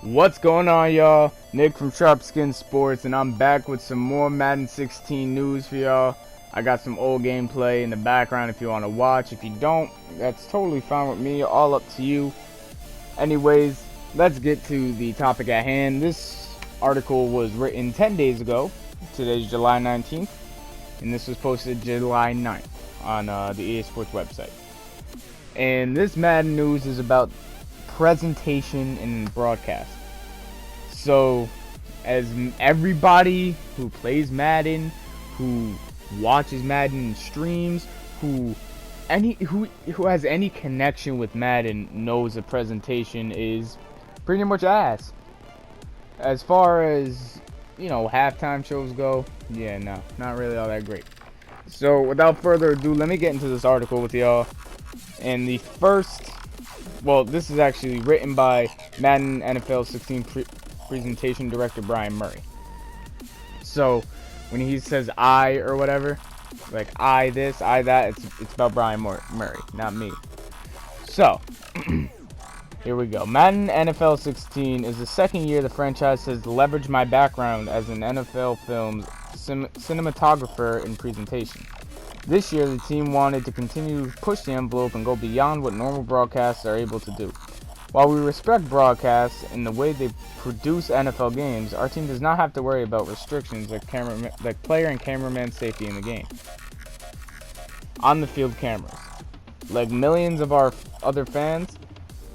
What's going on, y'all? Nick from Sharpskin Sports, and I'm back with some more Madden 16 news for y'all. I got some old gameplay in the background if you want to watch. If you don't, that's totally fine with me. All up to you. Anyways, let's get to the topic at hand. This article was written 10 days ago. Today's July 19th, and this was posted July 9th on the EA Sports website. And this Madden news is about presentation and broadcast. So, as everybody who plays Madden, who watches Madden streams, who has any connection with Madden knows the presentation is pretty much ass. As far as, halftime shows go, yeah, no, not really all that great. So, without further ado, let me get into this article with y'all. And the first, this is actually written by Madden NFL 16 presentation director Brian Murray. So, when he says I or whatever, like I this, I that, it's about Brian Murray, not me. So, here we go. Madden NFL 16 is the second year the franchise has leveraged my background as an NFL films cinematographer in presentation. This year, the team wanted to continue to push the envelope and go beyond what normal broadcasts are able to do. While we respect broadcasts and the way they produce NFL games, our team does not have to worry about restrictions like player and cameraman safety in the game. On the field cameras. Like millions of our other fans,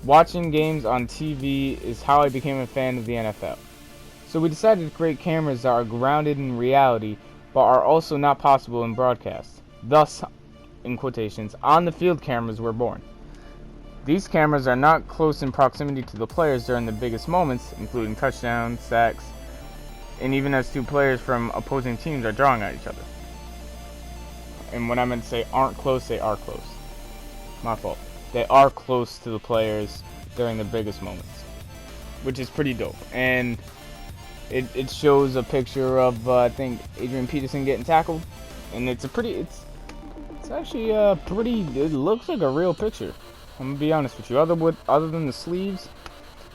watching games on TV is how I became a fan of the NFL. So we decided to create cameras that are grounded in reality, but are also not possible in broadcast. Thus, in quotations, on-the-field cameras were born. These cameras are not close in proximity to the players during the biggest moments, including touchdowns, sacks, and even as two players from opposing teams are drawing at each other. And when I meant to say aren't close, they are close. My fault. They are close to the players during the biggest moments, which is pretty dope. And it shows a picture of, I think, Adrian Peterson getting tackled. And it's actually it looks like a real picture. I'm gonna be honest with you. Other than the sleeves,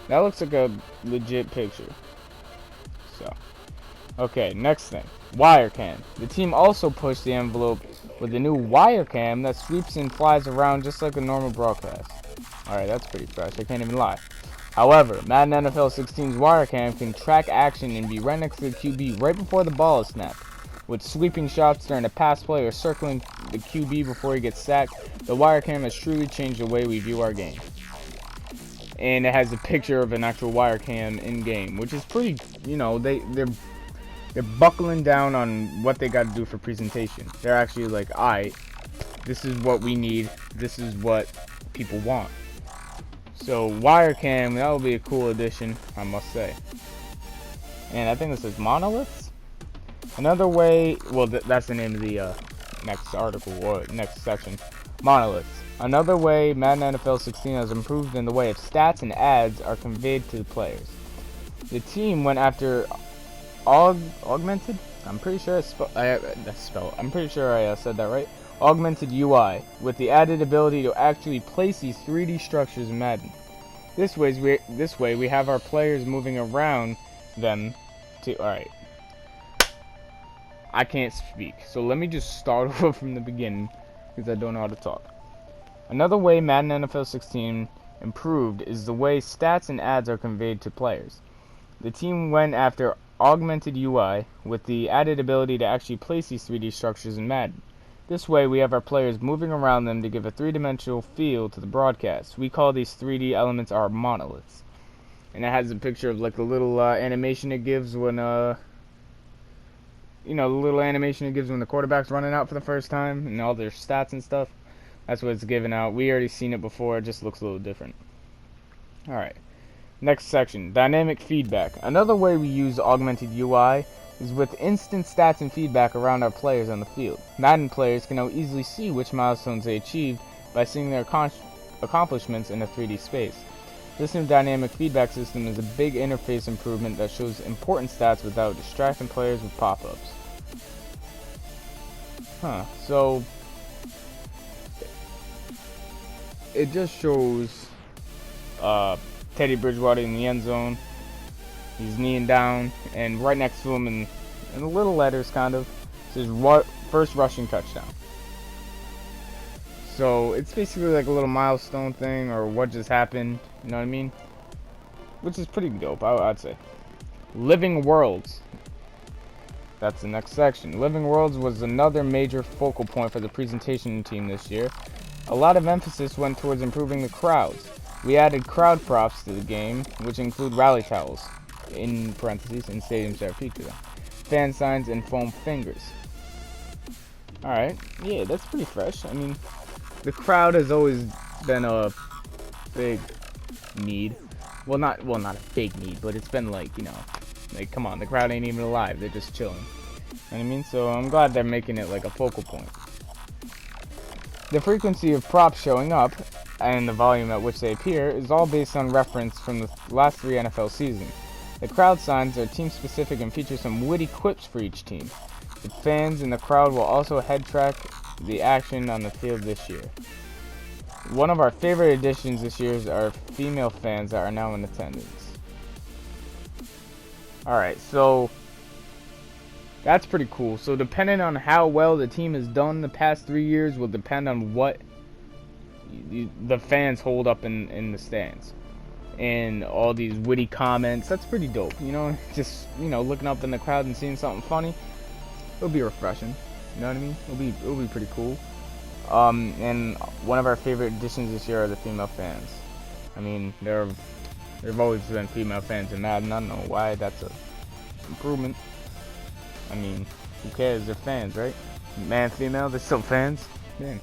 that looks like a legit picture. So, okay, next thing, wire cam. The team also pushed the envelope with a new wire cam that sweeps and flies around just like a normal broadcast. Alright, that's pretty fresh. I can't even lie. However, Madden NFL 16's wire cam can track action and be right next to the QB right before the ball is snapped. With sweeping shots during a pass play or circling the QB before he gets sacked, the wire cam has truly changed the way we view our game. And it has a picture of an actual wire cam in game, which is pretty, they're buckling down on what they got to do for presentation. They're actually like, this is what we need, this is what people want. So wire cam, that will be a cool addition, I must say. And I think this is monoliths. Another way, that's the name of the next article or next section, monoliths. Another way Madden NFL 16 has improved in the way of stats and ads are conveyed to the players. The team went after augmented. I'm pretty sure I said that right. Augmented UI with the added ability to actually place these 3D structures in Madden. This way we have our players moving around them to. All right. I can't speak, so let me just start over from the beginning, because I don't know how to talk. Another way Madden NFL 16 improved is the way stats and ads are conveyed to players. The team went after augmented UI with the added ability to actually place these 3D structures in Madden. This way we have our players moving around them to give a three-dimensional feel to the broadcast. We call these 3D elements our monoliths. And it has a picture of like a little animation it gives when the little animation it gives when the quarterback's running out for the first time and all their stats and stuff. That's what it's giving out. We already seen it before. It just looks a little different. Alright. Next section. Dynamic feedback. Another way we use augmented UI is with instant stats and feedback around our players on the field. Madden players can now easily see which milestones they achieved by seeing their accomplishments in a 3D space. This new dynamic feedback system is a big interface improvement that shows important stats without distracting players with pop-ups. So it just shows Teddy Bridgewater in the end zone, He's kneeling down, and right next to him in the little letters kind of says first rushing touchdown. So it's basically like a little milestone thing, or what just happened, you know what I mean? Which is pretty dope, I'd say. Living Worlds. That's the next section. Living Worlds was another major focal point for the presentation team this year. A lot of emphasis went towards improving the crowds. We added crowd props to the game, which include rally towels, in parentheses, in stadiums that feature them, fan signs, and foam fingers. Alright, yeah, that's pretty fresh. I mean, the crowd has always been a big need. Well, not a big need, but it's been like, you know, like, come on, the crowd ain't even alive. They're just chilling. You know what I mean? So I'm glad they're making it like a focal point. The frequency of props showing up and the volume at which they appear is all based on reference from the last 3 NFL seasons. The crowd signs are team specific and feature some witty quips for each team. The fans in the crowd will also head track the action on the field this year. One of our favorite additions this year is our female fans that are now in attendance. Alright, so that's pretty cool. So depending on how well the team has done the past 3 years will depend on what the fans hold up in the stands. And all these witty comments, that's pretty dope, you know, just, you know, looking up in the crowd and seeing something funny, it'll be refreshing, you know what I mean, it'll be pretty cool. And one of our favorite additions this year are the female fans. I mean, there've always been female fans in Madden. I don't know why, that's a improvement. I mean, who cares, they're fans, right? Man, female, they're still fans. Yeah.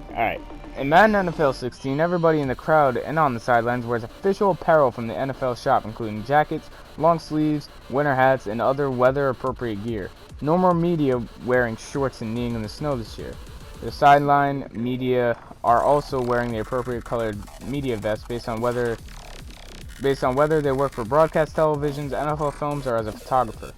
Alright. In Madden NFL 16, everybody in the crowd and on the sidelines wears official apparel from the NFL shop, including jackets, long sleeves, winter hats, and other weather-appropriate gear. No more media wearing shorts and kneeling in the snow this year. The sideline media are also wearing the appropriate colored media vests based on whether they work for broadcast televisions, NFL films, or as a photographer.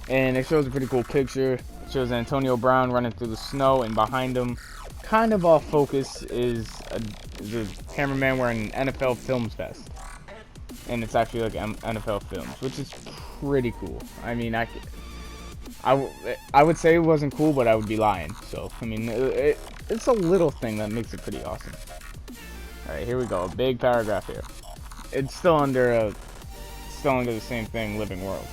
And it shows a pretty cool picture. It shows Antonio Brown running through the snow, and behind him, kind of off focus, is a cameraman wearing an NFL Films vest. And it's actually like NFL Films, which is pretty cool. I mean, I would say it wasn't cool, but I would be lying. So, I mean, it's a little thing that makes it pretty awesome. Alright, here we go. A big paragraph here. It's still under the same thing, Living Worlds.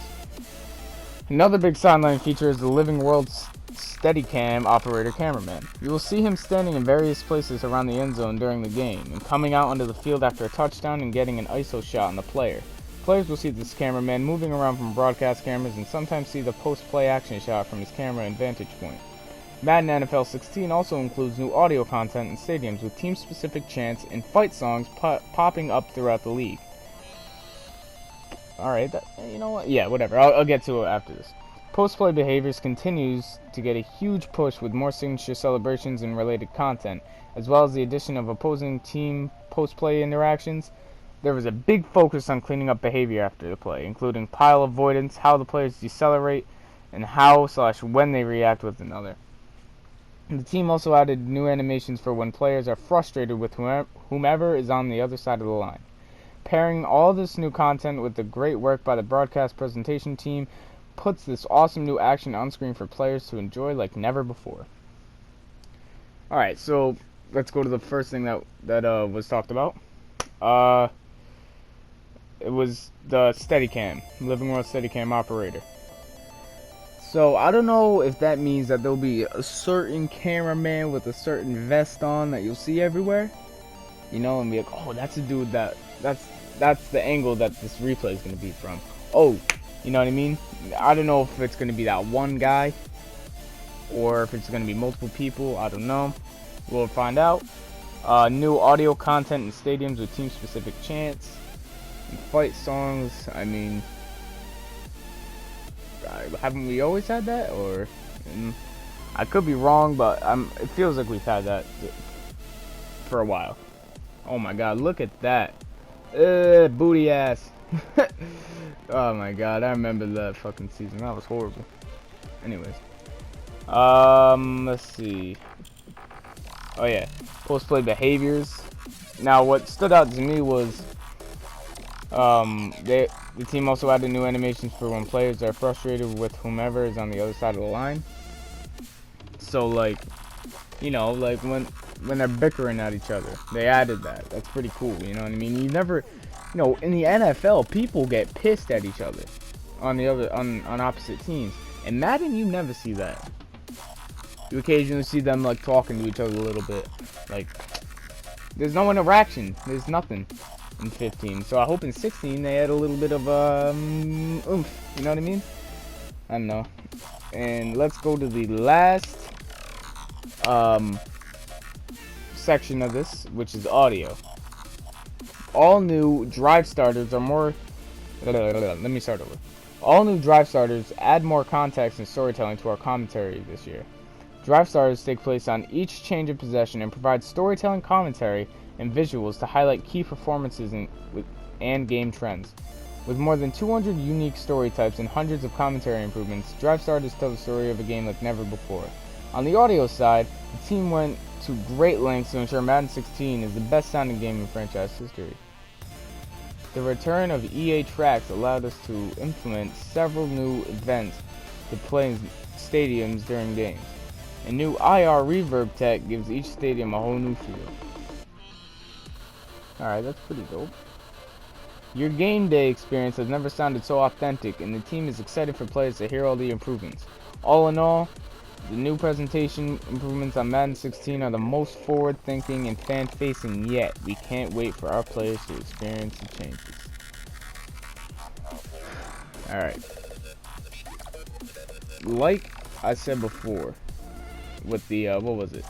Another big sideline feature is the Living Worlds Steadicam operator cameraman. You will see him standing in various places around the end zone during the game, and coming out onto the field after a touchdown and getting an ISO shot on the player. Players will see this cameraman moving around from broadcast cameras and sometimes see the post-play action shot from his camera and vantage point. Madden NFL 16 also includes new audio content in stadiums with team-specific chants and fight songs popping up throughout the league. Alright, you know what? Yeah, whatever. I'll get to it after this. Post-play behaviors continues to get a huge push with more signature celebrations and related content, as well as the addition of opposing team post-play interactions. There was a big focus on cleaning up behavior after the play, including pile avoidance, how the players decelerate, and how/when they react with another. The team also added new animations for when players are frustrated with whomever is on the other side of the line. Pairing all this new content with the great work by the broadcast presentation team puts this awesome new action on screen for players to enjoy like never before. Alright, so let's go to the first thing that was talked about. It was the Steadicam, Living World Steadicam operator. So I don't know if that means that there'll be a certain cameraman with a certain vest on that you'll see everywhere, you know, and be like, oh, that's a dude that's the angle that this replay is going to be from. Oh, you know what I mean? I don't know if it's going to be that one guy or if it's going to be multiple people. I don't know. We'll find out. New audio content in stadiums with team-specific chants and fight songs. I mean, haven't we always had that? Or I could be wrong, but it feels like we've had that for a while. Oh my God, look at that. Booty ass. Oh my God, I remember that fucking season. That was horrible. Anyways, let's see. Oh yeah, post-play behaviors. Now, what stood out to me was The team also added new animations for when players are frustrated with whomever is on the other side of the line. So like, you know, like when they're bickering at each other, they added that. That's pretty cool. You know what I mean? You never, you know, in the NFL, people get pissed at each other on the other on opposite teams. In Madden, you never see that. You occasionally see them like talking to each other a little bit. Like, there's no interaction. There's nothing in 15. So I hope in 16 they add a little bit of oomph. You know what I mean? I don't know. And let's go to the last section of this, which is audio. All new drive starters are more. Let me start over. All new drive starters add more context and storytelling to our commentary this year. Drive starters take place on each change of possession and provide storytelling commentary and visuals to highlight key performances and game trends. With more than 200 unique story types and hundreds of commentary improvements, drive starters tell the story of a game like never before. On the audio side, the team went to great lengths to ensure Madden 16 is the best sounding game in franchise history. The return of EA Tracks allowed us to implement several new events to play in stadiums during games. A new IR reverb tech gives each stadium a whole new feel. Alright, that's pretty dope. Your game day experience has never sounded so authentic, and the team is excited for players to hear all the improvements. All in all, the new presentation improvements on Madden 16 are the most forward-thinking and fan-facing yet. We can't wait for our players to experience the changes. Alright. Like I said before, with the, what was it?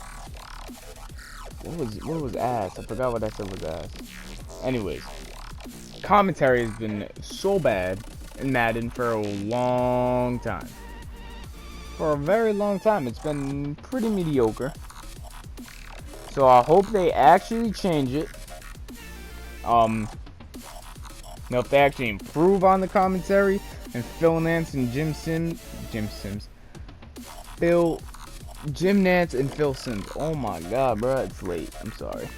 What was ass? I forgot what I said was ass. Anyways, commentary has been so bad in Madden for a long time. For a very long time, it's been pretty mediocre. So I hope they actually change it. Now if they actually improve on the commentary, and Phil Nance and Jim Nance and Phil Sims. Oh my god, bro, it's late. I'm sorry.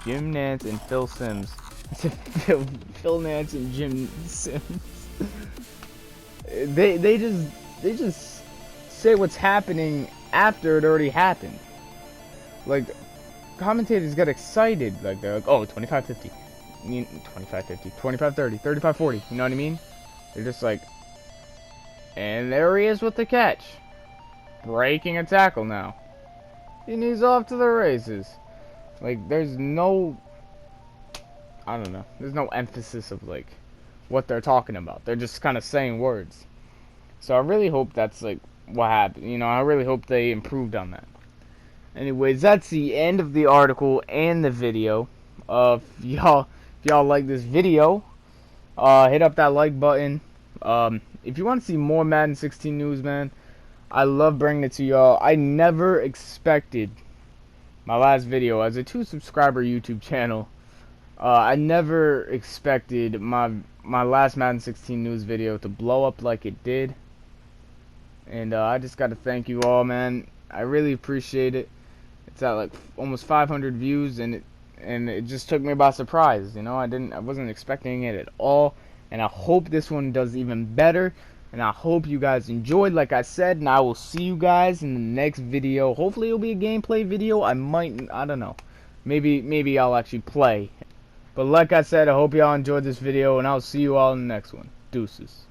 Jim Nance and Phil Sims. Phil Nance and Jim Sims. They just say what's happening after it already happened. Like, commentators get excited. Like, they're like, oh, 25-50. 25-50. 25-30. 35-40. You know what I mean? They're just like, and there he is with the catch. Breaking a tackle now. And he's off to the races. Like, there's no, I don't know. There's no emphasis of, like, what they're talking about. They're just kind of saying words. So I really hope that's, like, what happened. You know, I really hope they improved on that. Anyways, that's the end of the article and the video. If y'all like this video, hit up that like button. If you want to see more Madden 16 news, man, I love bringing it to y'all. I never expected my last video as a 2-subscriber YouTube channel. I never expected my last Madden 16 news video to blow up like it did. And I just got to thank you all, man. I really appreciate it. It's at like almost 500 views, and it just took me by surprise. You know, I wasn't expecting it at all. And I hope this one does even better. And I hope you guys enjoyed, like I said. And I will see you guys in the next video. Hopefully it'll be a gameplay video. I don't know. Maybe I'll actually play. But like I said, I hope y'all enjoyed this video. And I'll see you all in the next one. Deuces.